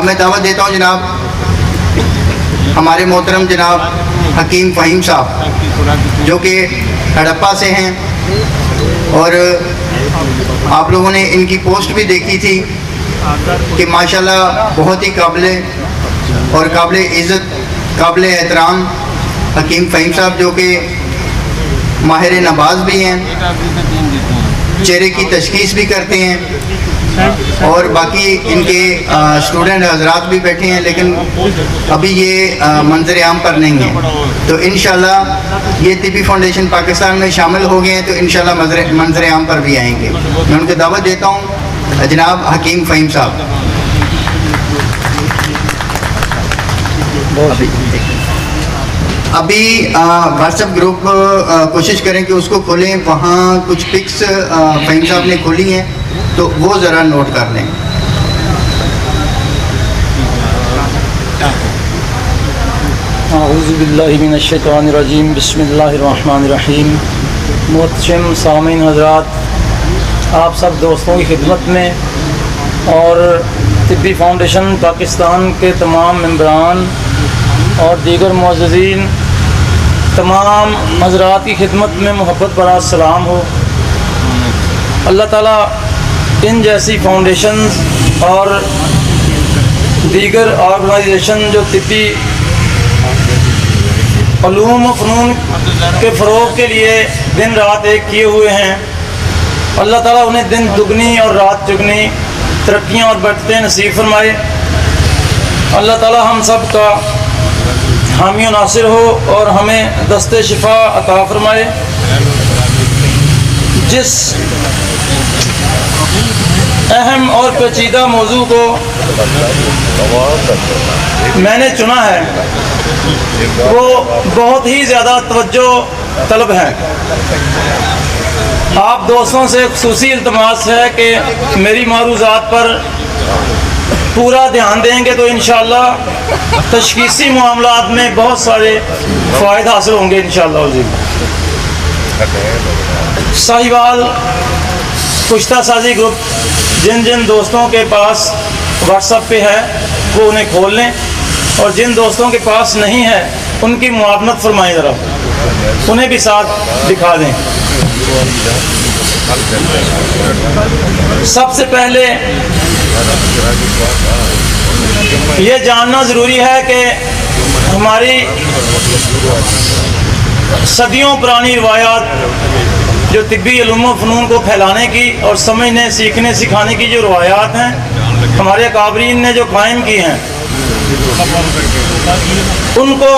अब मैं दावत देता हूँ जनाब हमारे मोहतरम जनाब हकीम फ़हीम साहब जो कि हड़प्पा से हैं, और आप लोगों ने इनकी पोस्ट भी देखी थी कि माशाल्लाह बहुत ही काबिल और काबिल इज़्ज़त काबिल एहतराम हकीम फ़हीम साहब जो कि माहिर नमाज भी हैं, चेहरे की तशख़ीस भी करते हैं, और बाकी इनके स्टूडेंट हजरात भी बैठे हैं, लेकिन अभी ये मंजर आम पर नहीं है। तो इंशाल्लाह ये तिब्बी फाउंडेशन पाकिस्तान में शामिल हो गए हैं तो इंशाल्लाह मंजर आम पर भी आएंगे। मैं उनको दावत देता हूँ जनाब हकीम फ़हीम साहब। अभी व्हाट्सएप ग्रुप कोशिश करें कि उसको खोलें, वहाँ कुछ पिक्स फ़हीम साहब ने खोली हैं तो वो ज़रा नोट कर लें। औज़ु बिल्लाहि मिनश्शैतानिर्रजीम, बिस्मिल्लाहिर्रहमानिर्रहीम। मुहतरम सामीन हज़रात, आप सब दोस्तों की खिदमत में और तिब्बी फाउंडेशन पाकिस्तान के तमाम मेंबरान और दीगर मुअज़्ज़िज़ीन तमाम हज़रात की खिदमत में मोहब्बत भरा सलाम हो। अल्लाह ताला इन जैसी फाउंडेशन और दीगर ऑर्गेनाइजेशन जो तिब्बी उलूम व फ़नून के फ़रोग़ के लिए दिन रात एक किए हुए हैं, अल्लाह ताला उन्हें दिन दुगनी और रात चुगनी तरक्कियाँ और बढ़ते नसीब फरमाए। अल्लाह ताला हम सब का हामी नासिर हो और हमें दस्ते शिफा अता फरमाए। जिस अहम और पेचीदा मौजू को मैंने चुना है वो बहुत ही ज़्यादा तवज्जो तलब है। आप दोस्तों से खुसूसी इल्तमास है कि मेरी मारूज़ात पर पूरा ध्यान देंगे तो इंशाअल्लाह तशख़ीसी मामलात में बहुत सारे फ़ायदे हासिल होंगे इंशाअल्लाह। साहिवाल पुश्ता साजी ग्रुप जिन जिन दोस्तों के पास व्हाट्सएप पे है वो उन्हें खोल लें, और जिन दोस्तों के पास नहीं है उनकी मुआवनत फरमाएं, ज़रा उन्हें भी साथ दिखा दें। सबसे पहले ये जानना ज़रूरी है कि हमारी सदियों पुरानी रवायात जो तिब्बी उलूम व फ़नून को फैलाने की और समझने सीखने सिखाने की जो रवायात हैं हमारे अकाबरीन ने जो कायम की हैं, उनको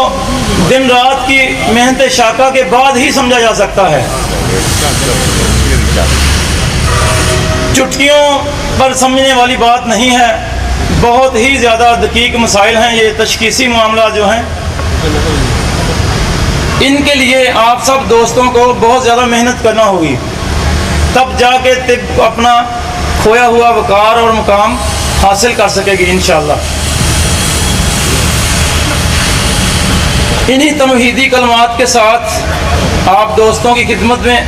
दिन रात की मेहनत शाका के बाद ही समझा जा सकता है। चुटकियों पर समझने वाली बात नहीं है, बहुत ही ज़्यादा दकीक मसाइल हैं ये तशख़ीसी मामला जो हैं। इनके लिए आप सब दोस्तों को बहुत ज़्यादा मेहनत करना होगी, तब जाके तिब अपना खोया हुआ वक़ार और मुकाम हासिल कर सकेगी इंशाअल्लाह। इन्हीं तमहीदी कलमात के साथ आप दोस्तों की खिदमत में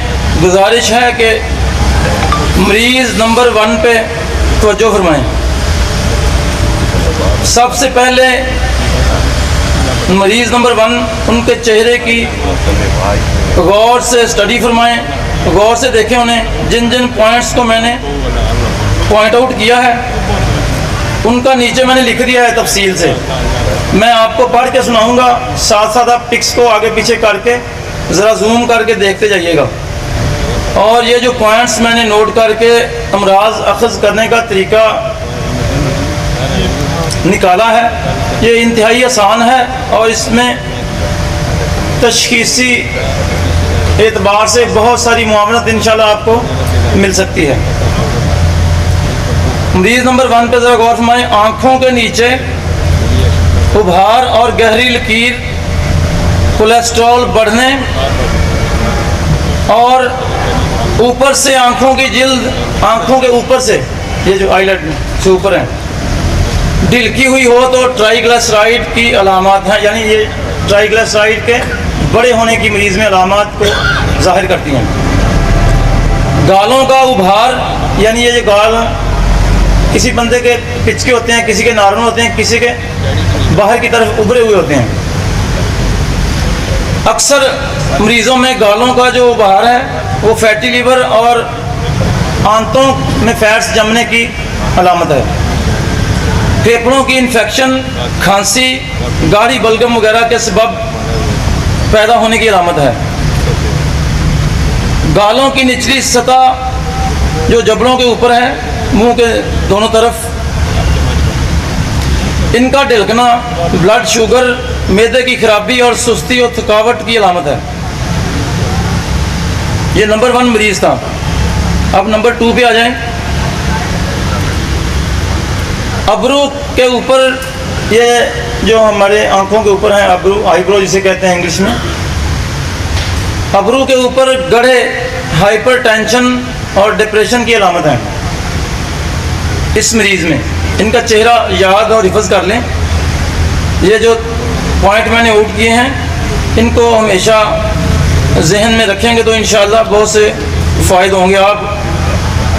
गुजारिश है कि मरीज़ नंबर 1 पे तवज्जो फरमाएं। सबसे पहले मरीज़ नंबर 1 उनके चेहरे की गौर से स्टडी फरमाएं, गौर से देखें उन्हें। जिन जिन पॉइंट्स को मैंने पॉइंट आउट किया है उनका नीचे मैंने लिख दिया है तफसील से। मैं आपको पढ़ के सुनाऊंगा, साथ साथ आप पिक्स को आगे पीछे करके ज़रा जूम करके देखते जाइएगा। और ये जो पॉइंट्स मैंने नोट करके अमराज अखज़ करने का तरीका निकाला है ये इंतहाई आसान है और इसमें तशख़ीसी एतबार से बहुत सारी मुआवनत इंशाल्लाह आपको मिल सकती है। मरीज़ नंबर 1 पे ज़रा गौर फरमाएं। आँखों के नीचे उभार और गहरी लकीर, कोलेस्ट्रॉल बढ़ने और ऊपर से आँखों की जिल्द, आँखों के ऊपर से ये जो आईलेट से ऊपर है ढिलकी हुई हो तो ट्राइग्लिसराइड की अलामात हैं, यानी ये ट्राइग्लिसराइड के बड़े होने की मरीज़ में अलामात को ज़ाहिर करती हैं। गालों का उभार, यानी ये जो गाल किसी बंदे के पिचके होते हैं, किसी के नॉर्मल होते हैं, किसी के बाहर की तरफ उभरे हुए होते हैं। अक्सर मरीज़ों में गालों का जो उभार है वो फैटी लीवर और आंतों में फैट्स जमने की अलामत है। फेफड़ों की इन्फेक्शन, खांसी, गाढ़ी बलगम वगैरह के सबब पैदा होने की अलामत है। गालों की निचली सतह जो जबड़ों के ऊपर है, मुंह के दोनों तरफ, इनका ढिलकना ब्लड शुगर, मैदे की खराबी और सुस्ती और थकावट की अलामत है। ये नंबर 1 मरीज़ था। अब नंबर 2 पे आ जाएं। अबरू के ऊपर, ये जो हमारे आंखों के ऊपर है अबरू, आईब्रो जिसे कहते हैं इंग्लिश में, अबरू के ऊपर गढ़े हाइपरटेंशन और डिप्रेशन की अलामत है इस मरीज़ में। इनका चेहरा याद और हिफज कर लें। ये जो पॉइंट मैंने नोट किए हैं इनको हमेशा जहन में रखेंगे तो इंशाअल्लाह बहुत से फ़ायदे होंगे। आप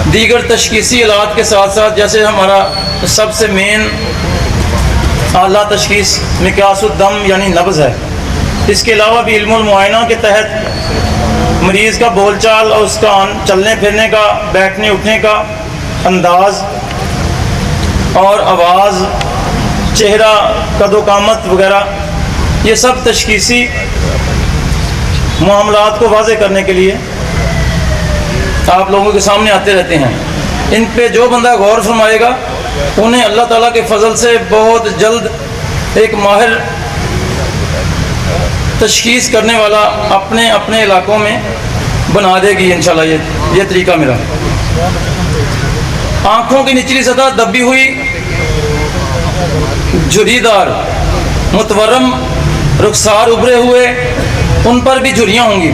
दीगर तशखीसी इलाज के साथ साथ, जैसे हमारा सबसे मेन आला तशखीस मिक्यासुद्दम यानी नब्ज़ है, इसके अलावा भी इल्मुल मुआयना के तहत मरीज़ का बोलचाल और उसका चलने फिरने का, बैठने उठने का अंदाज़ और आवाज़, चेहरा, कदोकामत वगैरह, ये सब तशखीसी मामलात को वाज़े करने के लिए आप लोगों के सामने आते रहते हैं। इन पे जो बंदा गौर फरमाएगा उन्हें अल्लाह ताला के फजल से बहुत जल्द एक माहिर तशखीस करने वाला अपने अपने इलाकों में बना देगी इंशाल्लाह। ये तरीका मेरा। आँखों की निचली सतह दबी हुई, झुर्रीदार, मुतवरम, रुखसार उभरे हुए, उन पर भी झुर्रियाँ होंगी।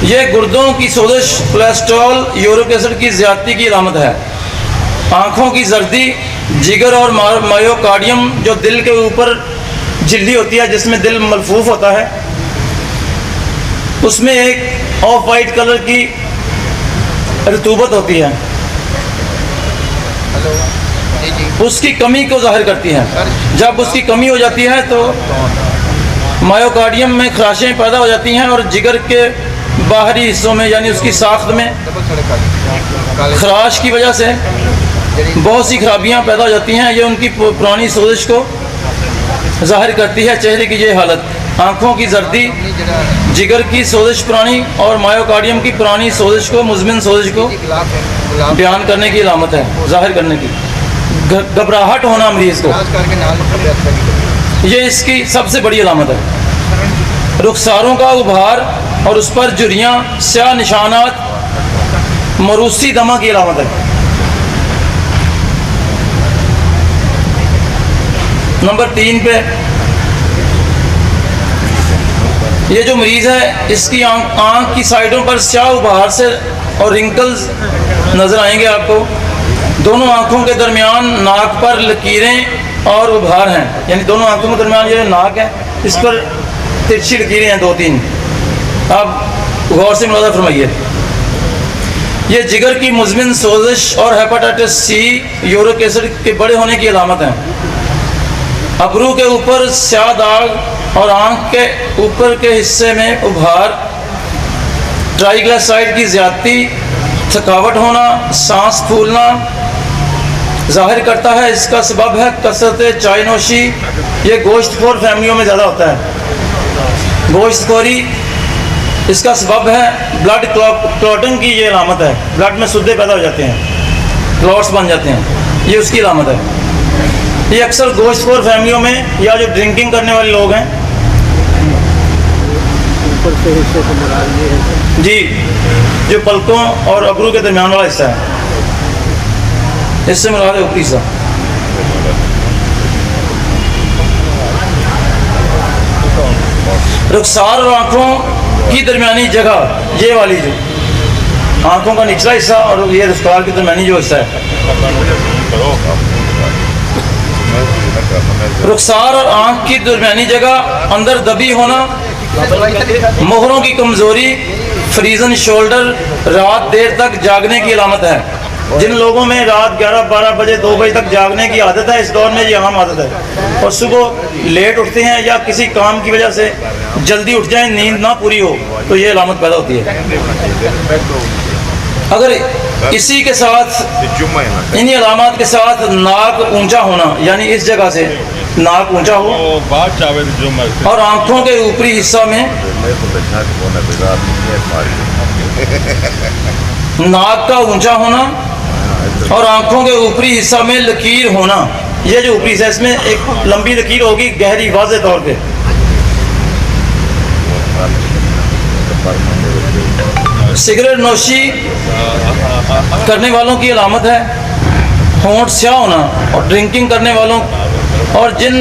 ये गुर्दों की सोजिश, कोलेस्ट्रॉल, यूरिक एसिड की ज़्यादती की अलामत है। आँखों की जर्दी, जिगर और मायोकार्डियम जो दिल के ऊपर झिल्ली होती है जिसमें दिल मलफूफ होता है, उसमें एक ऑफ वाइट कलर की रतूबत होती है, उसकी कमी को जाहिर करती है। जब उसकी कमी हो जाती है तो मायोकार्डियम में खराशें पैदा हो जाती हैं और जिगर के बाहरी हिस्सों में यानी उसकी साख्त में खराश की वजह से बहुत सी खराबियां पैदा हो जाती हैं। ये उनकी पुरानी सोजिश को जाहिर करती है। चेहरे की ये हालत, आँखों की जर्दी, जिगर की सोजिश पुरानी और मायोकार्डियम की पुरानी सोजिश को, मुज़मिन सोजिश को बयान करने की अलामत है, जाहिर करने की। घबराहट होना मरीज़ को, ये इसकी सबसे बड़ी अलामत है। रुखसारों का उभार और उस पर झुर्रियाँ, स्याह निशानात, मरूसी दमा की अलामत है। नंबर 3 पे ये जो मरीज़ है इसकी आँख की साइडों पर स्याह उभार से और रिंकल्स नज़र आएंगे आपको। दोनों आँखों के दरमियान नाक पर लकीरें और उभार हैं, यानी दोनों आँखों के दरमियान ये नाक है, इस पर तिरछी लकीरें हैं 2-3। आप गौर से मुलाज़ा फरमाइए। ये जिगर की मुज़मिन सोजिश और हेपेटाइटिस सी, यूरिक एसिड के बड़े होने की अलामत है। अबरू के ऊपर स्याह दाग और आँख के ऊपर के हिस्से में उभार, ट्राइग्लिसराइड की ज़्यादती, थकावट होना, सांस फूलना जाहिर करता है। इसका सबब है कसरत चाय नोशी। ये गोश्तखोर फैमिलियों में ज़्यादा होता है, गोश्तखोरी इसका सबब है। ब्लड क्लॉटिंग की ये अलामत है, ब्लड में सुद्दे पैदा हो जाते हैं, क्लॉट्स बन जाते हैं, ये उसकी अलामत है। ये अक्सर गोश्तखोर फैमिलियों में या जो ड्रिंकिंग करने वाले लोग हैं, जी, जो पलकों और अबरू के दरमियान वाला हिस्सा है, इससे मुराद है ऊपरी हिस्सा। रुखसार और आँखों की दरमियानी जगह, ये वाली जो आँखों का निचला हिस्सा और ये रुखसार की दरमियानी जो हिस्सा है, रुखसार और आँख की दरमियानी जगह अंदर दबी होना, मोहरों की कमज़ोरी, फ्रीजन शोल्डर, रात देर तक जागने की अलामत है। जिन लोगों में रात 11-12 बजे 2 बजे तक जागने की आदत है, इस दौर में ये आम आदत है, और सुबह लेट उठते हैं या किसी काम की वजह से जल्दी उठ जाएं, नींद ना पूरी हो, तो ये अलामत पैदा होती है। अगर इसी के साथ, इन्हीं अलामत के साथ नाक ऊंचा होना, यानी इस जगह से नाक ऊंचा हो और आंखों के ऊपरी हिस्सा में नाक का ऊंचा होना और आंखों के ऊपरी हिस्सा में लकीर होना, ये जो ऊपरी हिस्सा है इसमें एक लंबी लकीर होगी गहरी वाज़े तौर पे। सिगरेट नोशी करने वालों की अलामत है होंठ स्याह होना, और ड्रिंकिंग करने वालों और जिन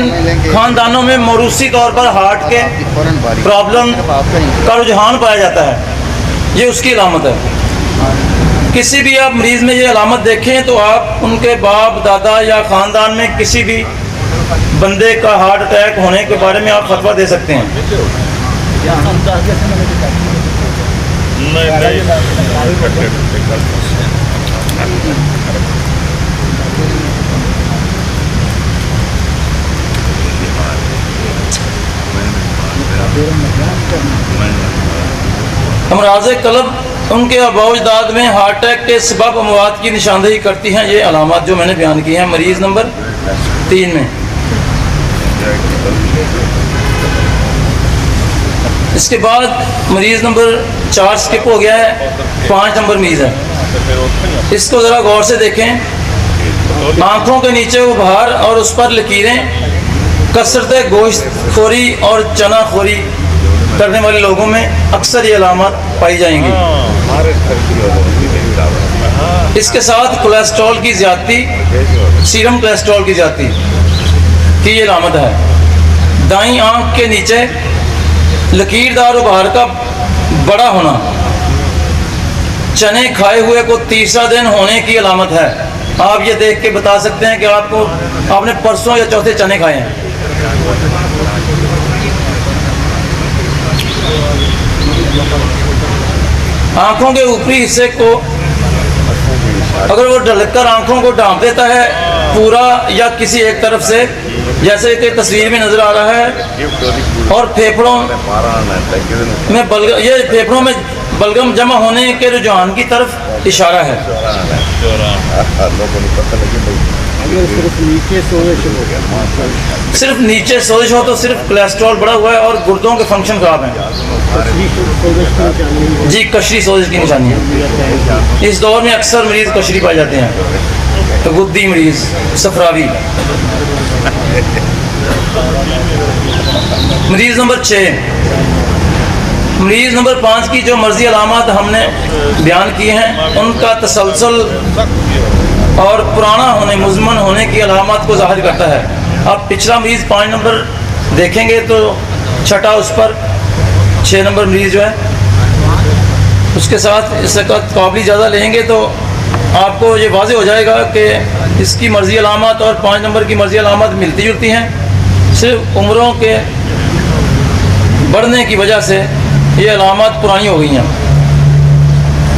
खानदानों में मौरूसी तौर पर हार्ट के प्रॉब्लम का रुझान पाया जाता है, ये उसकी अलामत है। किसी भी आप मरीज़ में ये अलामत देखें तो आप उनके बाप दादा या ख़ानदान में किसी भी बंदे का हार्ट अटैक होने के बारे में आप फतवा दे सकते हैं। अमराज़ कल्ब उनके आबाउजदाद में हार्ट अटैक के सबब अमवात की निशानदेही करती हैं, ये अलामत जो मैंने बयान की हैं मरीज़ नंबर 3 में। इसके बाद मरीज़ नंबर 4 स्किप हो गया है, 5 नंबर मरीज़ है। इसको ज़रा गौर से देखें। आँखों के नीचे उभार और उस पर लकीरें, कसरत गोश्त खोरी और चना खोरी करने वाले लोगों में अक्सर ये अलामत पाई जाएंगी। इसके साथ कोलेस्ट्रॉल की ज़्यादती, सीरम कोलेस्ट्रॉल की ज़्यादती की ये अलामत है। दाईं आँख के नीचे लकीरदार उभार का बड़ा होना, चने खाए हुए को तीसरा दिन होने की अलामत है। आप ये देख के बता सकते हैं कि आपने परसों या चौथे चने खाए हैं। आँखों के ऊपरी हिस्से को अगर वो ढलकर आँखों को ढांप देता है पूरा या किसी एक तरफ से, जैसे कि तस्वीर में नज़र आ रहा है, और फेफड़ों में बलगम, ये फेफड़ों में बलगम जमा होने के रुझान की तरफ इशारा है। सिर्फ नीचे सोजिश हो तो सिर्फ कोलेस्ट्रॉल बढ़ा हुआ है और गुर्दों के फंक्शन खराब हैं। जी, कशरी सोजिश की निशानी है। इस दौर में अक्सर मरीज़ कशरी पाए जाते हैं, तो गुद्दी मरीज़, सफरावी। मरीज़ नंबर 6, मरीज़ नंबर 5 की जो मर्जी अलामत हमने बयान किए हैं उनका तसलसल और पुराना होने, मुज़मन होने की अलामत को ज़ाहिर करता है। अब पिछला मरीज़ 5 नंबर देखेंगे तो छठा उस पर 6 नंबर मरीज़ जो है उसके साथ इसका काबिल ज़्यादा लेंगे तो आपको ये वाज़े हो जाएगा कि इसकी मर्जी अलामत और 5 नंबर की मर्जी अलामत मिलती जुलती हैं। सिर्फ उम्रों के बढ़ने की वजह से ये अलामत पुरानी हो गई हैं।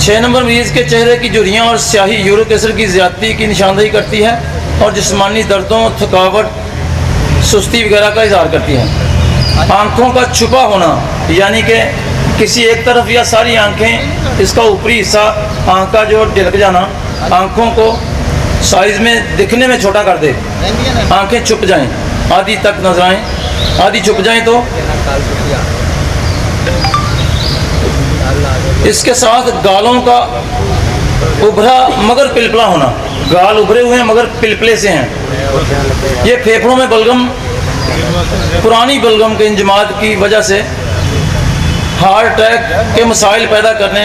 6 नंबर मरीज़ के चेहरे की झुर्रियाँ और स्याही यूरिक एसिड की ज़्यादती की निशानदेही करती है और जिस्मानी दर्दों, थकावट, सुस्ती वगैरह का इज़हार करती है। आँखों का छुपा होना, यानी कि किसी एक तरफ या सारी आँखें, इसका ऊपरी हिस्सा आँख का जो ढिलक जाना, आँखों को साइज़ में दिखने में छोटा कर दे, आँखें छुप जाएं, आधी तक नजर आएँ, आधी छुप जाएं तो इसके साथ गालों का उभरा मगर पिलपला होना, गाल उभरे हुए हैं मगर पिलपले से हैं। ये फेफड़ों में बलगम, पुरानी बलगम के इंजमात की वजह से हार्ट अटैक के मसाइल पैदा करने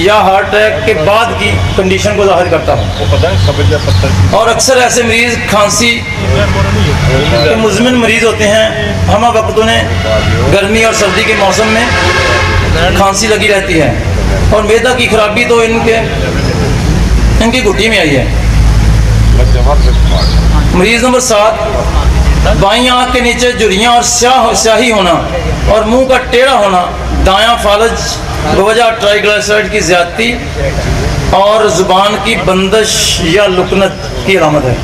या हार्ट अटैक के बाद की कंडीशन को ज़ाहिर करता है। और अक्सर ऐसे मरीज़ खांसी के मुज़मिन मरीज़ होते हैं। हम वक्त उन्हें गर्मी और सर्दी के मौसम में खांसी लगी रहती है और मैदा की खराबी तो इनकी घुट्टी में आई है। मरीज़ नंबर 7, बाईं आँख के नीचे झुर्रियाँ और स्याही होना और मुंह का टेढ़ा होना, दायां फालज बवजह ट्राइग्लिसराइड की ज़्यादती और ज़ुबान की बंदिश या लुकनत की अलामत है।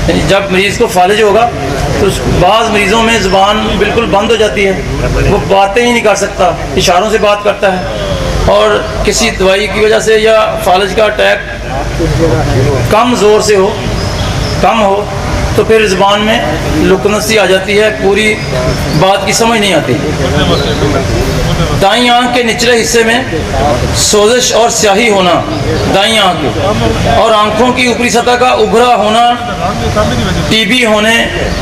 यानी जब मरीज़ को फालिज होगा तो बाज़ मरीज़ों में ज़ुबान बिल्कुल बंद हो जाती है, वो बातें ही नहीं कर सकता, इशारों से बात करता है। और किसी दवाई की वजह से या फालिज का अटैक कम ज़ोर से हो, कम हो, तो फिर ज़ुबान में लुकनत सी आ जाती है, पूरी बात की समझ नहीं आती। दाईं आंख के निचले हिस्से में सोजिश और स्याही होना दाईं आंख की, और आंखों की ऊपरी सतह का उभरा होना टीबी होने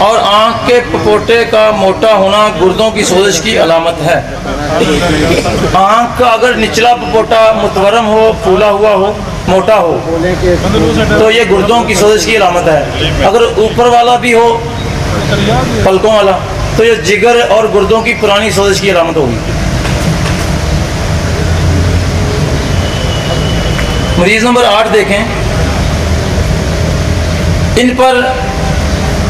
और आंख के पपोटे का मोटा होना गुर्दों की सोजिश की अलामत है। आंख का अगर निचला पपोटा मुतवरम हो, फूला हुआ हो, मोटा हो, तो ये गुर्दों की सोजिश की अलामत है। अगर ऊपर वाला भी हो, पलकों वाला, तो ये जिगर और गुर्दों की पुरानी सोजिश की अलामत होगी। मरीज नंबर 8 देखें। इन पर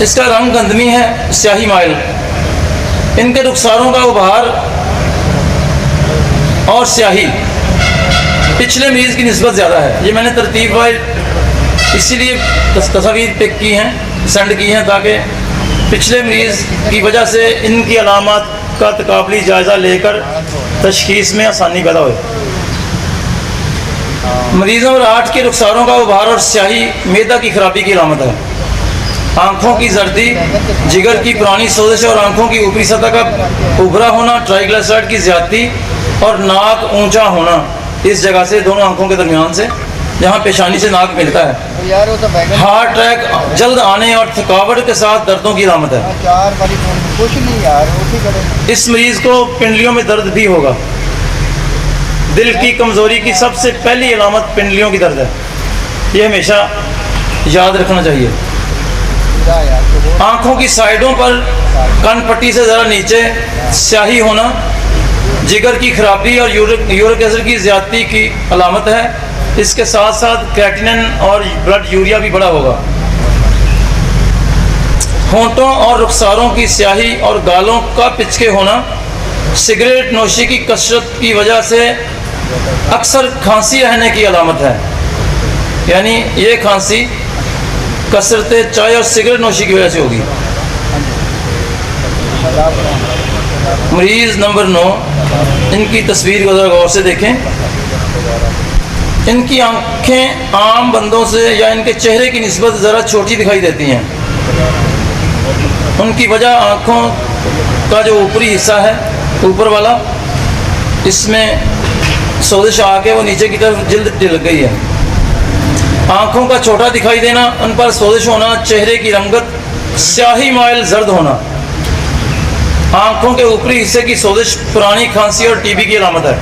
इसका रंग गंदमी है, स्याही माइल। इनके रुखसारों का उभार और स्याही पिछले मरीज़ की निस्बत ज़्यादा है। ये मैंने तरतीब वाइज इसीलिए तस्वीर पिक की हैं, सेंड की हैं, ताकि पिछले मरीज़ की वजह से इनकी अलामत का तकाबली जायज़ा लेकर तशखीस में आसानी पैदा हो। मरीज़ नंबर 8 के रुखसारों का उभार और स्याही मैदा की खराबी की अलामत है। आँखों की जर्दी, जिगर की पुरानी सोजिश और आँखों की ऊपरी सतह का उभरा होना, ट्राइग्लिसराइड की ज़्यादती और नाक ऊंचा होना इस जगह से, दोनों आँखों के दरमियान से, जहाँ पेशानी से नाक मिलता है। हार्ट अटैक जल्द आने और थकावट के साथ दर्दों की अलामत है। इस मरीज़ को पिंडलियों में दर्द भी होगा। दिल की कमज़ोरी की सबसे पहली अलामत पिंडलियों की दर्द है, ये हमेशा याद रखना चाहिए। आँखों की साइडों पर कान पट्टी से ज़रा नीचे स्याही होना, जिगर की खराबी और यूरिक एसिड की ज़्यादती की अलामत है। इसके साथ साथ क्रेटिनिन और ब्लड यूरिया भी बढ़ा होगा। होंठों और रुखसारों की स्याही और गालों का पिचके होना, सिगरेट नोशी की कसरत की वजह से अक्सर खांसी रहने की अलामत है। यानी ये खांसी कसरत चाय और सिगरेट नोशी की वजह से होगी। मरीज़ नंबर 9, इनकी तस्वीर को ज़रा गौर से देखें। इनकी आँखें आम बंदों से या इनके चेहरे की निस्बत ज़रा छोटी दिखाई देती हैं। उनकी वजह आँखों का जो ऊपरी हिस्सा है, ऊपर वाला, इसमें सोजिश आके वो नीचे की तरफ जिल्द लग गई है। आँखों का छोटा दिखाई देना, उन पर सोजिश होना, चेहरे की रंगत स्याही माइल जर्द होना, आँखों के ऊपरी हिस्से की सोजिश पुरानी खांसी और टीबी की अलामत है।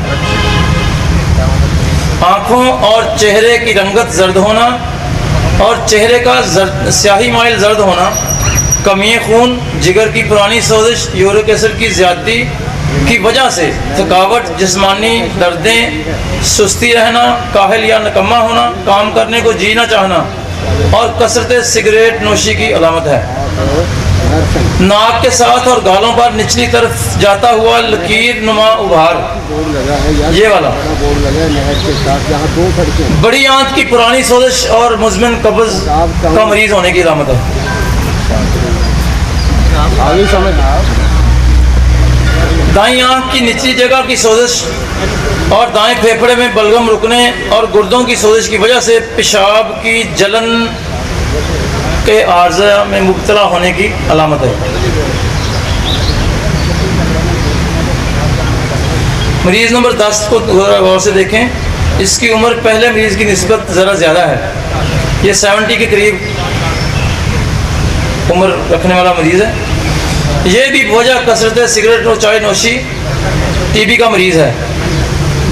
आँखों और चेहरे की रंगत जर्द होना और चेहरे का स्याही माइल जर्द होना, कमी खून, जिगर की पुरानी सोजिश, यूरिक एसिड की ज़्यादती की वजह से थकावट, जिस्मानी दर्दें, सुस्ती रहना, काहिल या नकम्मा होना, काम करने को जी ना चाहना और कसरत सिगरेट नोशी की अलामत है। नाक के साथ और गालों पर निचली तरफ जाता हुआ लकीर नुमा उभार, ये वाला। बड़ी आंत की पुरानी सोजिश और मुज़मिन कब्ज़ का मरीज होने की अलामत है। दाईं आंख की निचली जगह की सोजिश और दाएं फेफड़े में बलगम रुकने और गुर्दों की सोजिश की वजह से पेशाब की जलन के आर्ज़ा में मुब्तला होने की अलामत है। मरीज़ नंबर 10 को गौर से देखें। इसकी उम्र पहले मरीज़ की निस्बत ज़रा ज़्यादा है। ये 70 के करीब उम्र रखने वाला मरीज़ है। ये भी वजह कसरत सिगरेट और चाय नोशी, टीबी का मरीज़ है।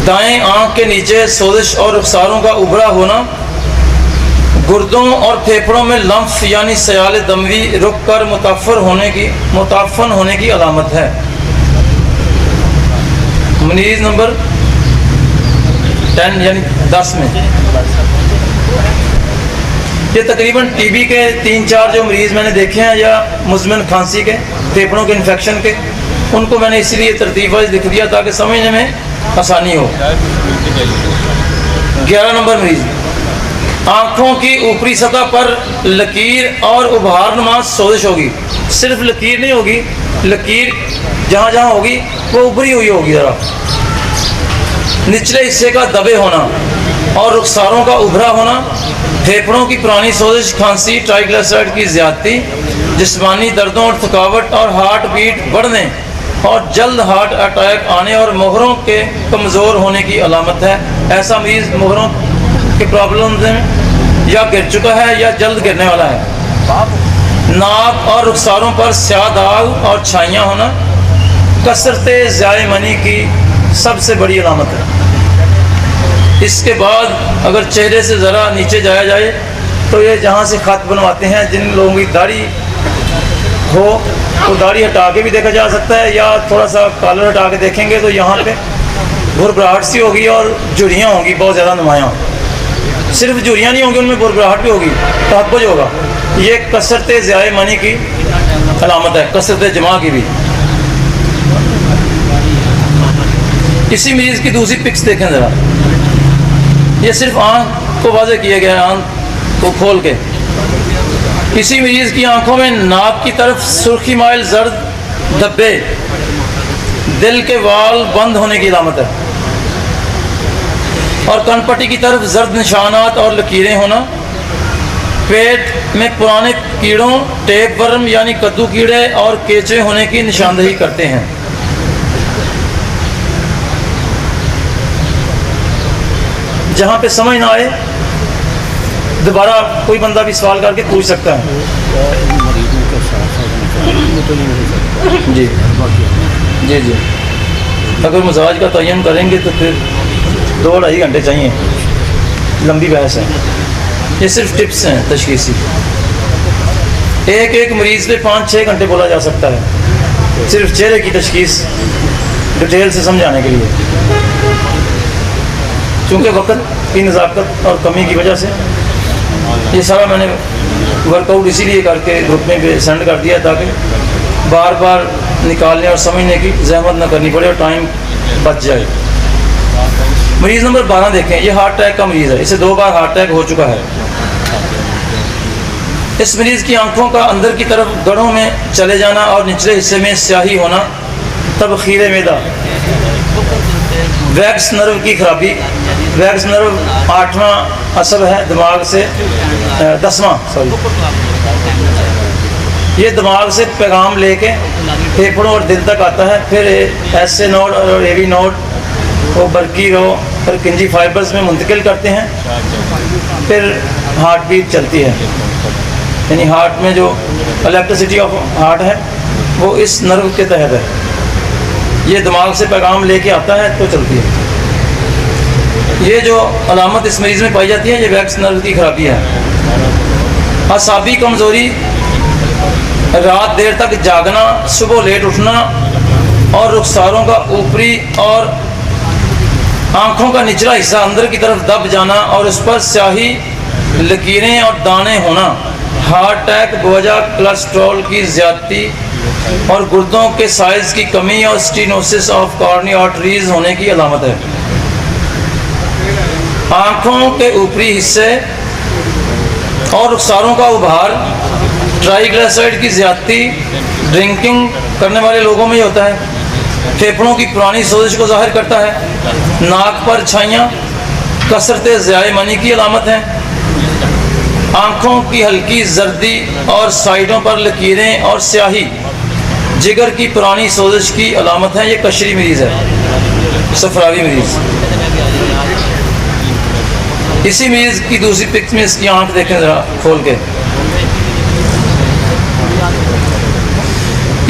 दाएं आंख के नीचे सोजिश और रुखसारों का उभरा होना, गुर्दों और फेफड़ों में लम्फ यानी सयाल दमवी रुक कर मुताफन होने की अलामत है। मरीज़ नंबर 10 यानी 10 में ये तकरीबन टीबी के 3-4 जो मरीज़ मैंने देखे हैं या मुज़मिन खांसी के, फेफड़ों के इन्फेक्शन के, उनको मैंने इसीलिए तरतीब वाइज लिख दिया ताकि समझने में आसानी हो। 11 नंबर मरीज, आँखों की ऊपरी सतह पर लकीर और उभारनुमा सोजिश होगी। सिर्फ लकीर नहीं होगी, लकीर जहाँ जहाँ होगी वो उभरी हुई होगी ज़रा। निचले हिस्से का दबे होना और रुखसारों का उभरा होना, फेफड़ों की पुरानी सोजिश, खांसी, ट्राइग्लिसराइड की ज़्यादती, जिस्मानी दर्दों और थकावट और हार्ट बीट बढ़ने और जल्द हार्ट अटैक आने और मोहरों के कमज़ोर होने की अलामत है। ऐसा मरीज़ मोहरों के प्रॉब्लम में या गिर चुका है या जल्द गिरने वाला है। नाक और रुखसारों पर स्याह दाग और छाइयाँ होना कसरत ज़ाय मनी की सबसे बड़ी अलामत है। इसके बाद अगर चेहरे से ज़रा नीचे जाया जाए तो ये जहाँ से खत बनवाते हैं, जिन लोगों की दाढ़ी हो तो दाढ़ी हटा के भी देखा जा सकता है, या थोड़ा सा कॉलर हटा के देखेंगे तो यहाँ पे भुरभुराहट सी होगी और झुर्रियाँ होंगी बहुत ज़्यादा नुमायाँ। सिर्फ झुर्रियाँ नहीं होंगी, उनमें भुरभुराहट भी होगी, तहफ़्फ़ुज़ होगा। ये कसरत ज़ाय मनी की अलामत है, कसरत जमा की भी। इसी मरीज़ की दूसरी पिक्स देखें ज़रा। ये सिर्फ आँख को वाज़े किया गया है, आँख को खोल के। इसी मरीज़ की आंखों में नाक की तरफ सुर्खी माइल जर्द धब्बे, दिल के वाल बंद होने की अलामत है, और कनपट्टी की तरफ जर्द निशानात और लकीरें होना। पेट में पुराने कीड़ों, टेप वर्म यानी कद्दू कीड़े और केंचुए होने की निशानदही करते हैं। जहाँ पे समझ ना आए दोबारा कोई बंदा भी सवाल करके पूछ सकता है। जी जी जी, अगर मजाज का तयन करेंगे तो फिर 2-2.5 घंटे चाहिए, लंबी बहस है। ये सिर्फ टिप्स हैं तशखीसी। एक मरीज़ पे 5-6 घंटे बोला जा सकता है सिर्फ चेहरे की तशखीस डिटेल से समझाने के लिए। चूँकि वक्त की नज़ाकत और कमी की वजह से ये सारा मैंने वर्कआउट इसीलिए करके ग्रुप में सेंड कर दिया ताकि बार बार निकालने और समझने की जहमत न करनी पड़े और टाइम बच जाए। मरीज़ नंबर 12 देखें। ये हार्ट अटैक का मरीज़ है, इसे 2 बार हार्ट अटैक हो चुका है। इस मरीज़ की आंखों का अंदर की तरफ गढ़ों में चले जाना और निचले हिस्से में स्याही होना, तबखीर मैदा, वैक्स नर्व की खराबी। वैक्स नर्व 8वां असल है दिमाग से, 10वां सॉरी। ये दिमाग से पैगाम लेके फेफड़ों और दिल तक आता है, फिर एस नोड और एवी नोड वो बरकी रो और किंजी फाइबर्स में मुंतकिल करते हैं, फिर हार्ट बीट चलती है। यानी हार्ट में जो इलेक्ट्रिसिटी ऑफ हार्ट है वो इस नर्व के तहत है। ये दिमाग से पैगाम लेके आता है तो चलती है। ये जो अलामत इस मरीज़ में पाई जाती है ये वैक्स नर्व की खराबी है। असाबी कमज़ोरी, रात देर तक जागना, सुबह लेट उठना और रुखसारों का ऊपरी और आँखों का निचला हिस्सा अंदर की तरफ दब जाना और उस पर स्याही, लकीरें और दाने होना, हार्ट अटैक बवजह कोलेस्ट्रॉल की ज़्यादती और गुर्दों के साइज़ की कमी और स्टेनोसिस ऑफ कॉर्नी आर्टरीज होने की अलामत है। आँखों के ऊपरी हिस्से और रुखसारों का उभार, ट्राइग्लिसराइड की ज़्यादती ड्रिंकिंग करने वाले लोगों में ही होता है। फेफड़ों की पुरानी सोजिश को जाहिर करता है। नाक पर छाइयाँ कसरत ज़ाय मनी की अलामत है। आँखों की हल्की जर्दी और साइडों पर लकीरें और स्याही जिगर की पुरानी सोजिश की अलामत है। ये कशरी मरीज़ है, सफरावी मरीज़। इसी मरीज़ की दूसरी पिक्स में इसकी आँख देखें ज़रा खोल के।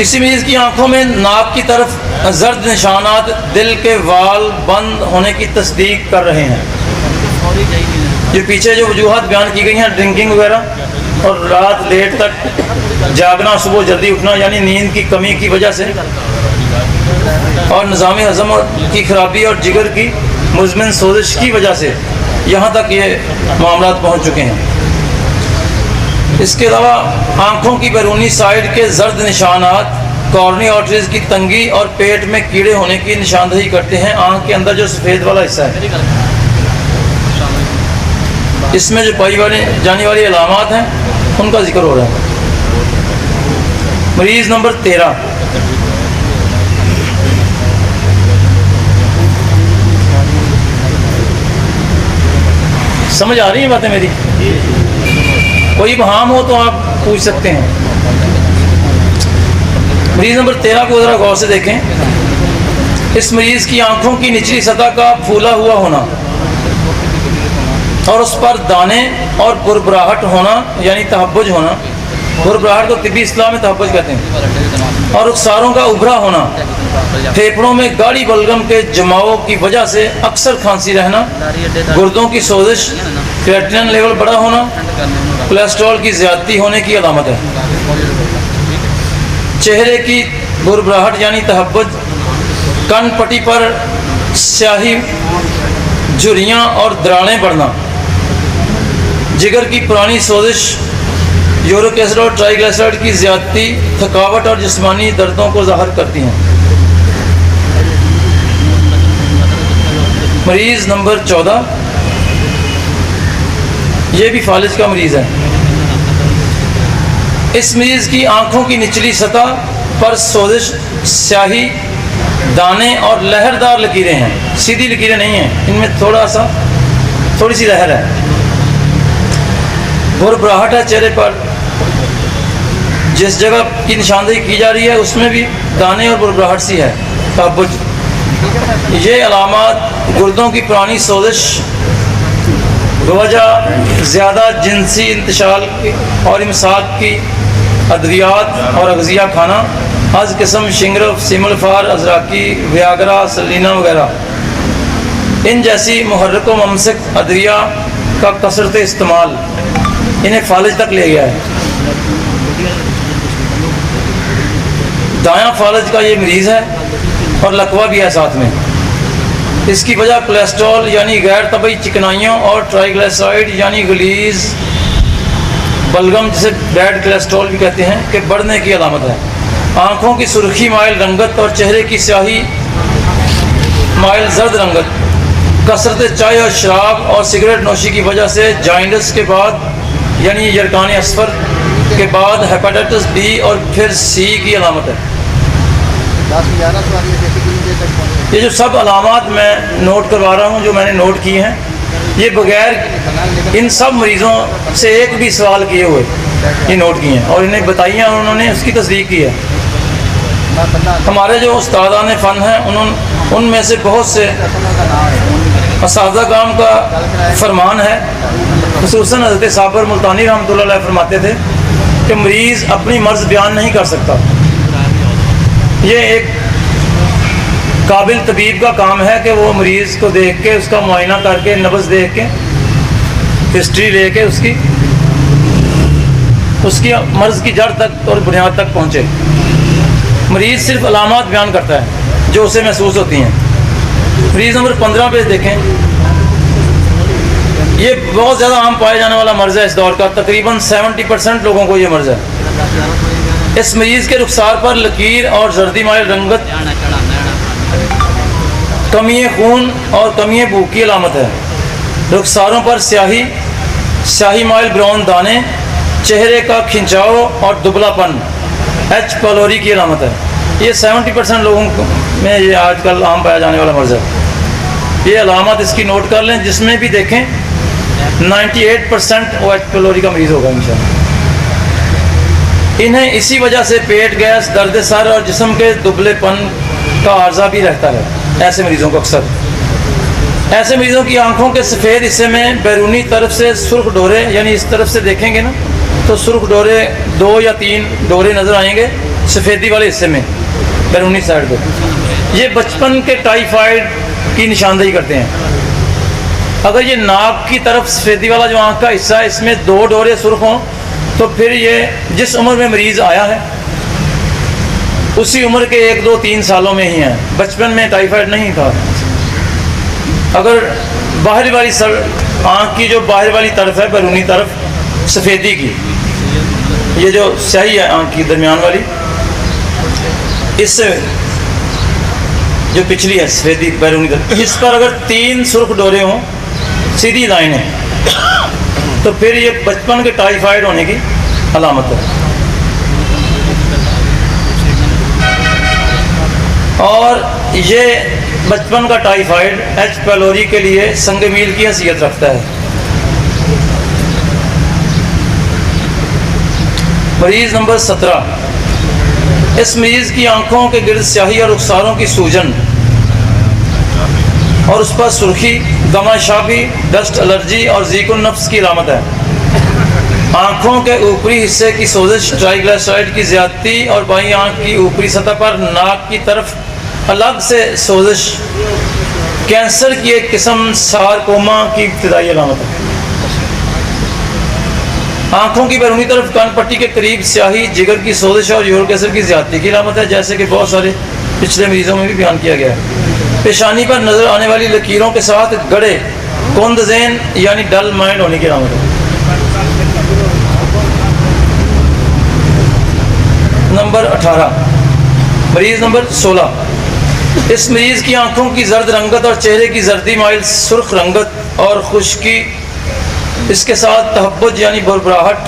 इसी मरीज़ की आंखों में नाक की तरफ जर्द निशानात दिल के वाल बंद होने की तस्दीक कर रहे हैं। ये पीछे जो वजूहात बयान की गई हैं, ड्रिंकिंग वगैरह और रात लेट तक जागना, सुबह जल्दी उठना यानी नींद की कमी की वजह से, और निज़ाम हज़म की खराबी और जिगर की मुज़मिन सोजिश की वजह से यहाँ तक ये मामला पहुँच चुके हैं। इसके अलावा आँखों की बैरूनी साइड के जर्द निशानात कॉर्नी आर्टरीज की तंगी और पेट में कीड़े होने की निशानदही करते हैं। आँख के अंदर जो सफ़ेद वाला हिस्सा है इसमें जो पाई जाने वाली अलामात हैं उनका जिक्र हो रहा है। मरीज़ नंबर 13, समझ आ रही है बातें मेरी? कोई बहाम हो तो आप पूछ सकते हैं। मरीज़ नंबर 13 को ज़रा गौर से देखें। इस मरीज़ की आंखों की निचली सतह का फूला हुआ होना और उस पर दाने और बुरबराहट होना यानी तहब्बुज होना, बुरबराहट को तिब्बी इस्लाम में तहब्बुज कहते हैं, और रुखसारों का उभरा होना, फेफड़ों में गाढ़ी बलगम के जमाव की वजह से अक्सर खांसी रहना, गुर्दों की सोजिश, क्रिएटिनिन लेवल बड़ा होना, कोलेस्ट्रॉल की ज़्यादती होने की अलामत है। चेहरे की बुरबराहट यानी तहब्बुज, कन पट्टी पर स्याही, झुर्रियाँ और दरारें बढ़ना, जिगर की पुरानी सोजिश, यूरिक एसिड और ट्राइग्लिसराइड की ज़्यादती थकावट और जिस्मानी दर्दों को ज़ाहिर करती हैं। मरीज़ नंबर 14, ये भी फालिज का मरीज़ है। इस मरीज़ की आंखों की निचली सतह पर सोजिश, स्याही, दाने और लहरदार लकीरें हैं, सीधी लकीरें नहीं हैं, इनमें थोड़ी सी लहर है। बुरबराहट है चेहरे पर, जिस जगह की निशानदेही की जा रही है उसमें भी दाने और बुरबराहट सी है, तहब्बुज। ये अलामात गुर्दों की पुरानी सोजिश, वजह ज़्यादा जिनसी इंतशाल और इमसाक की अद्वियात और अगजिया खाना, हज किस्म, शिंगरफ, सिमलफार, अजराकी, वियागरा, सलीना वगैरह, इन जैसी मुहर्रिक व ममसिक अद्विया का कसरत इस्तेमाल इन्हें फालिज तक ले गया है। दायां फालिज का ये मरीज़ है और लकवा भी है साथ में। इसकी वजह कोलेस्ट्रॉल यानी गैर तबई चिकनाइयों और ट्राइग्लिसराइड यानी गलीज बलगम, जिसे बैड कोलेस्ट्रॉल भी कहते हैं, के बढ़ने की अलामत है। आँखों की सुर्खी माइल रंगत और चेहरे की स्याही माइल जर्द रंगत, कसरत चाय और शराब और सिगरेट नोशी की वजह से जाइंडस के बाद यानी यरकान असफर के बाद हेपेटाइटिस बी और फिर सी की अलामत है। ये जो सब अलामात मैं नोट करवा रहा हूँ, जो मैंने नोट की हैं, ये बगैर इन सब मरीज़ों से एक भी सवाल किए हुए ये नोट किए हैं और इन्हें बताई हैं और उन्होंने उसकी तस्दीक की है। हमारे जो उस्तादान फ़न हैं उनमें से बहुत से असाज़ा काम का फरमान है, खुसूसन हज़रत साबर मुल्तानी रहमतुल्लाह अलैह फरमाते थे कि मरीज़ अपनी मर्ज़ बयान नहीं कर सकता। ये एक काबिल तबीब का काम है कि वो मरीज़ को देख के, उसका मुआयना करके, नब्ज़ देख के, हिस्ट्री ले के उसकी मर्ज़ की जड़ तक और बुनियाद तक पहुँचे। मरीज़ सिर्फ अलामात बयान करता है जो उसे महसूस होती हैं। मरीज़ नंबर 15 पे देखें। ये बहुत ज़्यादा आम पाया जाने वाला मर्ज़ है इस दौर का, तकरीबन 70% लोगों को ये मर्ज़ है। इस मरीज़ के रुखसार पर लकीर और जर्दी माइल रंगत, कमी खून और कमी भूख की अलामत है। रुखसारों पर स्याही माइल ब्राउन दाने, चेहरे का खिंचाव और दुबलापन एच पलोरी की अलामत है। ये 70% लोगों में ये आजकल आम पाया जाने वाला मर्ज़ है। ये अलामत इसकी नोट कर लें, जिसमें भी देखें 98% वो एच पलोरी का मरीज़ होगा इंशाअल्लाह। इन्हें इसी वजह से पेट गैस, दर्द सर और जिस्म के दुबलेपन का आर्जा भी रहता है ऐसे मरीज़ों को अक्सर। ऐसे मरीज़ों की आंखों के सफ़ेद हिस्से में बैरूनी तरफ से सुर्ख डोरे, यानी इस तरफ से देखेंगे ना तो सुर्ख डोरे 2 या 3 डोरे नज़र आएंगे सफ़ेदी वाले हिस्से में, बैरूनी साइड पर। ये बचपन के टाइफाइड की निशानदेही करते हैं। अगर ये नाक की तरफ सफ़ेदी वाला जो आँख का हिस्सा है, इसमें 2 डोरे सुर्ख हों, तो फिर ये जिस उम्र में मरीज़ आया है उसी उम्र के 1, 2, 3 सालों में ही है। बचपन में टाइफाइड नहीं था। अगर बाहर वाली आँख की जो बाहर वाली तरफ है, बैरूनी तरफ सफ़ेदी की, ये जो स्याही है आँख की दरमियान वाली, इससे जो पिछली है सफ़ेदी बैरूनी तरफ, इस पर अगर 3 सुर्ख डोरे हों, सीधी लाइन है, तो फिर ये बचपन के टाइफाइड होने की अलामत है। और ये बचपन का टाइफाइड एच पैलोरी के लिए संगमील की हैसियत रखता है। मरीज़ नंबर 17, इस मरीज़ की आंखों के गिर्द स्याही और रुखसारों की सूजन और उस पर सुर्खी, गमाशाबी, डस्ट एलर्जी और ज़ीकुन नफ्स की अलामत है। आँखों के ऊपरी हिस्से की सोजिश, ट्राइग्लिसराइड की ज़्यादती और बाईं आँख की ऊपरी सतह पर नाक की तरफ अलग से सोजिश कैंसर की एक किस्म सारकोमा की इब्तिदाई अलामत है। आँखों की बैरूनी तरफ कान पट्टी के करीब स्याही, जिगर की सोजिश और यूरिक एसिड की ज़्यादती की अलामत है, जैसे कि बहुत सारे पिछले मरीज़ों में भी बयान किया गया है। पेशानी पर नज़र आने वाली लकीरों के साथ गड़े, कुंद ज़हन यानी डल माइंड होने की अलामत है। नंबर 18, मरीज़ नंबर 16, इस मरीज़ की आंखों की जर्द रंगत और चेहरे की जर्दी माइल सुर्ख रंगत और खुश्की, इसके साथ तहब्बुज यानी भरभराहट,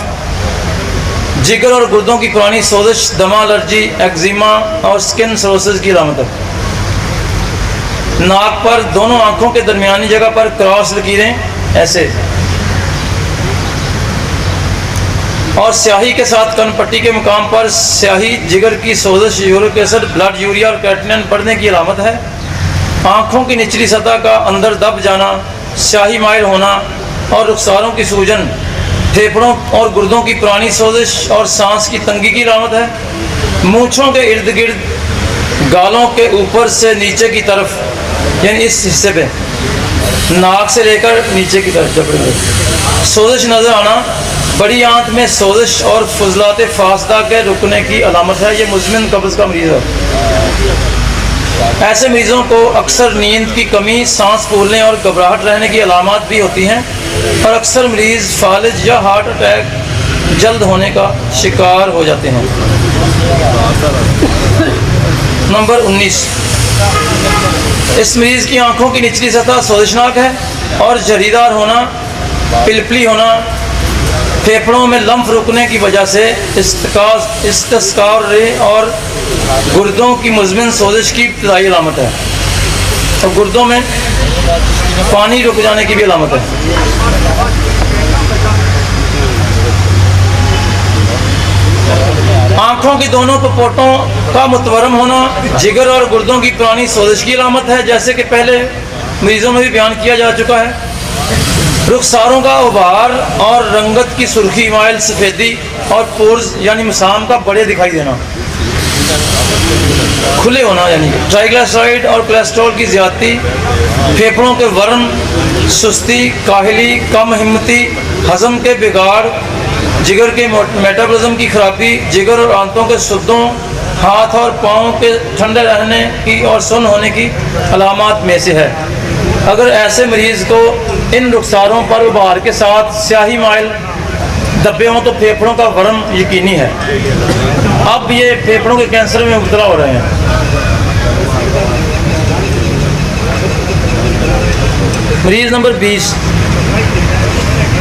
जिगर और गुर्दों की पुरानी सोजिश, दमा, एलर्जी, एक्जिमा और स्किन सरोसिस की अलामत है। नाक पर दोनों आंखों के दरमियानी जगह पर क्रॉस लकीरें ऐसे, और स्याही के साथ कनपट्टी के मुकाम पर स्याही, जिगर की सोजिश, यूरिक एसिड, ब्लड यूरिया और कैटनिन बढ़ने की अलामत है। आँखों की निचली सतह का अंदर दब जाना, स्याही माइल होना और रुखसारों की सूजन, फेफड़ों और गुर्दों की पुरानी सोजिश और सांस की तंगी की अलामत है। मूँछों के इर्द गिर्द गालों के ऊपर से नीचे की तरफ यानी इस हिस्से पे नाक से लेकर नीचे की तरफ जबड़े सोजिश नज़र आना, बड़ी आंत में सोजिश और फजलात फासदा के रुकने की अलामत है। ये मुज़मिन कब्ज़ का मरीज़ है। ऐसे मरीज़ों को अक्सर नींद की कमी, सांस फूलने और घबराहट रहने की अलामत भी होती हैं और अक्सर मरीज़ फालिज या हार्ट अटैक जल्द होने का शिकार हो जाते हैं। नंबर 19, इस मरीज़ की आंखों की निचली सतह सोजिशनाक है और जरीदार होना, पिलपली होना, फेफड़ों में लम्फ रुकने की वजह से इस्तिस्कार और गुर्दों की मुज़मिन सोजिश की इब्तिदाई अलामत है और गुर्दों में पानी रुक जाने की भी अलामत है। आँखों की दोनों पपोटों का मुतवरम होना, जिगर और गुर्दों की पुरानी सोजिश की अलामत है, जैसे कि पहले मरीज़ों में भी बयान किया जा चुका है। रुखसारों का उबार और रंगत की सुर्खी, माइल सफ़ेदी और पोर्स यानी मसाम का बड़े दिखाई देना, खुले होना यानी ट्राइग्लिसराइड और कोलेस्ट्रॉल की ज़्यादती, फेफड़ों के वर्म, सुस्ती, काहली, कम हिम्मती, हज़म के बिगाड़, जिगर के मेटाबॉलिज्म की खराबी, जिगर और आंतों के सुद्दों, हाथ और पाँव के ठंडे रहने की और सुन्न होने की अलामात में से है। अगर ऐसे मरीज़ को इन रुखसारों पर उबार के साथ स्याही माइल दबे हों तो फेफड़ों का वर्म यकीनी है। अब ये फेफड़ों के कैंसर में मुब्तला हो रहे हैं। मरीज़ नंबर 20,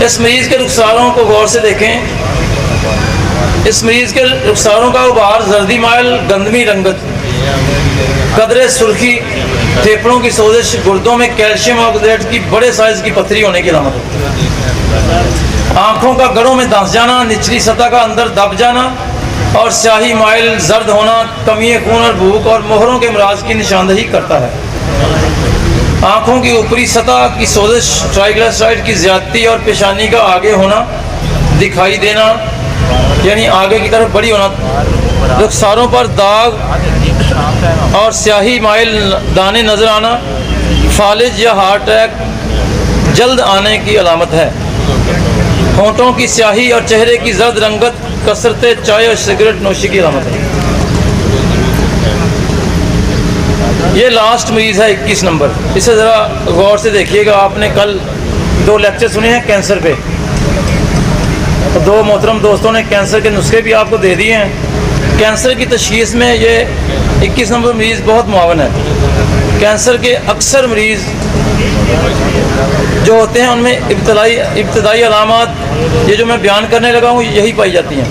इस मरीज़ के रुखसारों को गौर से देखें। इस मरीज़ के रुखसारों का उबार जर्दी माइल, गंदमी रंगत, कदरे सुर्खी, फेफड़ों की सोजिश, गुर्दों में कैल्शियम ऑक्सलेट की बड़े साइज़ की पथरी होने की अलामत है। आँखों का गड़ों में धंस जाना, निचली सतह का अंदर दब जाना और स्याही माइल, जर्द होना, कमी खून और भूख और मोहरों के अमराज की निशानदही करता है। आँखों की ऊपरी सतह की सोजिश, ट्राइग्लिसराइड की ज़्यादती और पेशानी का आगे होना, दिखाई देना यानी आगे की तरफ बड़ी होना, रुखसारों पर दाग और स्याही माइल दाने नज़र आना, फालिज या हार्ट अटैक जल्द आने की अलामत है। होंठों की स्याही और चेहरे की जर्द रंगत, कसरत चाय और सिगरेट नोशी की अलामत है। ये लास्ट मरीज़ है 21 नंबर। इसे ज़रा गौर से देखिएगा। आपने कल 2 लेक्चर सुने हैं कैंसर पे, तो 2 मोहतरम दोस्तों ने कैंसर के नुस्खे भी आपको दे दिए हैं। कैंसर की तशख़ीस में ये 21 नंबर मरीज़ बहुत मुआवन है। कैंसर के अक्सर मरीज़ जो होते हैं उनमें इब्तदाई अलामात ये जो मैं बयान करने लगा हूँ यही पाई जाती हैं।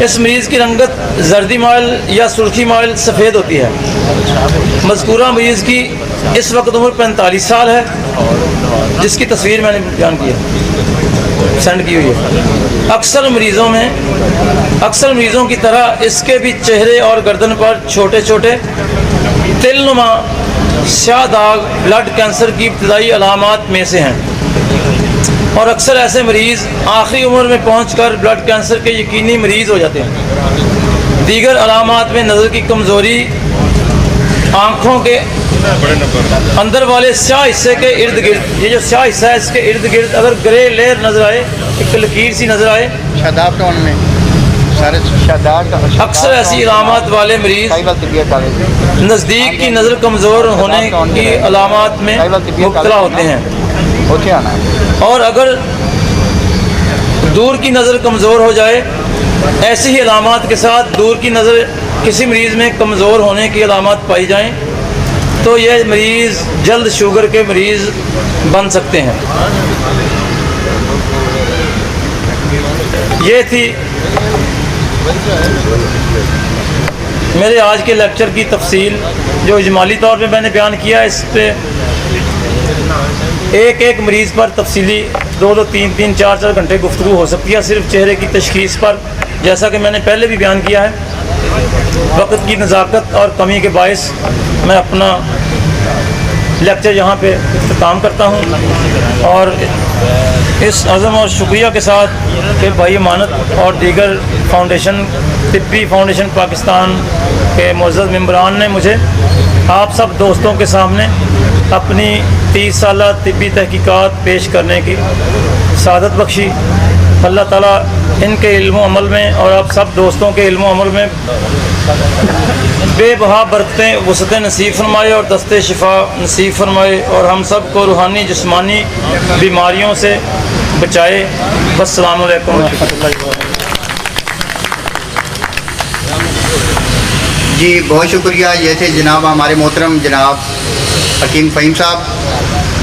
इस मरीज़ की रंगत जर्दी माइल या सुर्खी माइल सफ़ेद होती है। मज़कूरा मरीज़ की इस वक्त उम्र 45 साल है, जिसकी तस्वीर मैंने बयान की है, सेंड की हुई है। अक्सर मरीज़ों की तरह इसके भी चेहरे और गर्दन पर छोटे छोटे तिलनुमा स्याह दाग ब्लड कैंसर की इब्तदाई अलामात में से हैं, और अक्सर ऐसे मरीज़ आखिरी उम्र में पहुंचकर ब्लड कैंसर के यकीनी मरीज़ हो जाते हैं। दीगर अलामात में नज़र की कमज़ोरी, आँखों के अंदर वाले स्याह हिस्से के इर्द गिर्द, ये जो स्याह हिस्सा है इसके इर्द गिर्द अगर ग्रे लेयर नज़र आए, एक लकीर सी नज़र आए, शादाब टोन में सारे अक्सर ऐसी अलामात वाले मरीज़ नज़दीक की नज़र कमज़ोर होने की अलामात में मुब्तला होते हैं। और अगर दूर की नज़र कमज़ोर हो जाए, ऐसी ही अलामात के साथ दूर की नज़र किसी मरीज़ में कमज़ोर होने की अलामात पाई जाएं, तो यह मरीज़ जल्द शुगर के मरीज़ बन सकते हैं। ये थी मेरे आज के लेक्चर की तफसील, जो इजमाली तौर पे मैंने बयान किया। इस पे एक मरीज़ पर तफसीली 2-2, 3-3, 4-4 घंटे गुफ्तगू हो सकती है सिर्फ चेहरे की तशखीस पर, जैसा कि मैंने पहले भी बयान किया है। वक्त की नज़ाकत और कमी के बायस मैं अपना लेक्चर यहाँ पे इख्तिताम करता हूँ, और इस अज़म और शुक्रिया के साथ कि भाई अमानत और दीगर फाउंडेशन, तिब्बी फाउंडेशन पाकिस्तान के मुअज़्ज़ज़ मेंबरान ने मुझे आप सब दोस्तों के सामने अपनी 30 साला तिब्बी तहकीकात पेश करने की सआदत बख्शी। अल्लाह ताला इनके इल्म अमल में और आप सब दोस्तों के इल्म अमल में बेबहा बरकतें वसअतें नसीब फरमाए और दस्ते शिफा नसीब फरमाए, और हम सब को रूहानी जिस्मानी बीमारियों से बचाए। अस्सलामु अलैकुम व रहमतुल्लाहि व बरकातहू। जी बहुत शुक्रिया। ये थे जनाब हमारे मोहतरम जनाब हकीम फ़हीम साहब,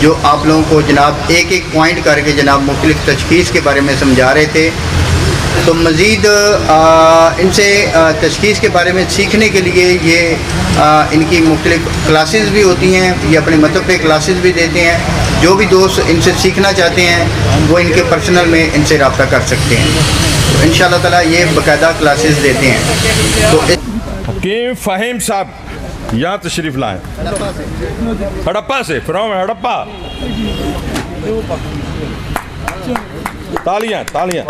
जो आप लोगों को जनाब एक एक पॉइंट करके जनाब मुख्तलिफ तशख़ीस के बारे में समझा रहे थे। तो मज़ीद इनसे तशख़ीस के बारे में सीखने के लिए ये इनकी मुख्तलिफ क्लासेस भी होती हैं, ये अपने मतलब पे क्लासेस भी देते हैं। जो भी दोस्त इनसे सीखना चाहते हैं वो इनके पर्सनल में इनसे रब्ता कर सकते हैं। तो इंशाअल्लाह ताला ये बाकायदा क्लासेस देते हैं। तो हकीम फ़हीम साहब यहाँ तशरीफ़ लाएँ, हड़प्पा से, फ्रॉम हड़प्पा। तालियां तालियां।